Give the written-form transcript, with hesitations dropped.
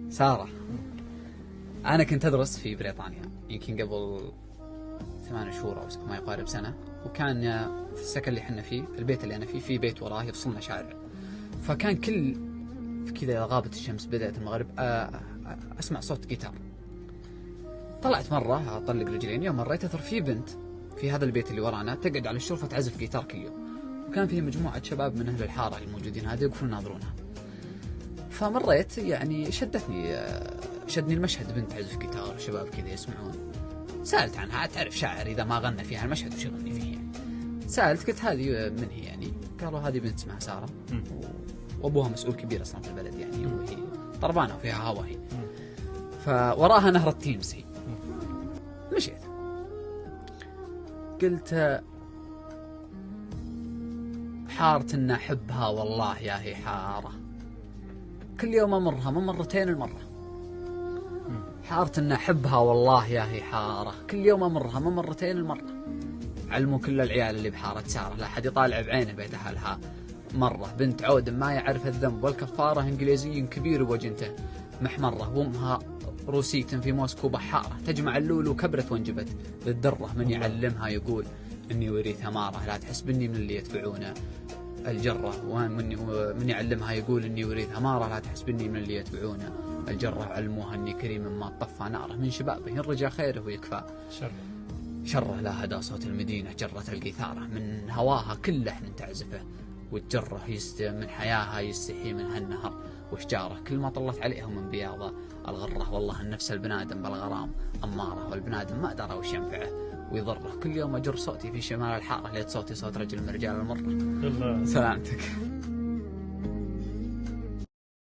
سارة، أنا كنت أدرس في بريطانيا يمكن قبل 8 شهور أو ما يقارب سنة، وكان في السكن اللي حنا فيه، البيت اللي أنا فيه، في بيت وراه يفصلنا شارع. فكان كل كذا غابت الشمس بدأت المغرب أسمع صوت جيتار. طلعت مرة أطلق رجلين، يوم مريت أثر في بنت في هذا البيت اللي ورانا تقعد على الشرفة تعزف جيتار كل يوم، وكان فيه مجموعة شباب من أهل الحارة الموجودين هذه يوقفون يناظرونها. فمريت يعني شدني المشهد، بنت تعزف جيتار شباب كذا يسمعون. سألت عنها، تعرف شاعر إذا ما غنى فيها المشهد وش يغني فيه يعني. سألت قلت هذه من هي يعني؟ قالوا هذه بنت اسمها سارة وأبوها مسؤول كبير أصلا في البلد يعني، وهي طربانة وفيها هوا هي. فوراها نهر التيمس هي. مشيت قلت حارة إن أحبها والله يا هي حارة، كل يوم أمرها من مرتين المرة. حارة إن أحبها والله يا هي حارة، كل يوم أمرها من مرتين المرة. علموا كل العيال اللي بحارة سارة لا أحد يطالع بعينه بيت أهلها. مرة بنت عود ما يعرف الذنب والكفارة، إنجليزي كبير بوجنته محمرة، وامها روسية في موسكو بحارة، تجمع اللول وكبرت وانجبت للدرة. من يعلمها يقول إني وريث أمارة، لا تحسبني من اللي يتبعونه الجرة. ومن يعلمها يقول إني وريث أمارة، لا تحسبني من اللي يتبعونه الجرة. علموها إني كريم ما طفى ناره، من شبابه يرجى خيره ويكفى شره. لا هدى صوت المدينة جرة القيثارة، من هواها كل لحن تعزفه. والجرة من حياها يستحي منها النهر وشجاره، كل ما طلت عليهم من بياضة الغرة. والله النفس البنادم بالغرام أمارة، والبنادم ما درى وش ينفعه ويضره. كل يوم أجر صوتي في شمال الحارة، ليت صوتي صوت رجل من رجال المرة. سلامتك.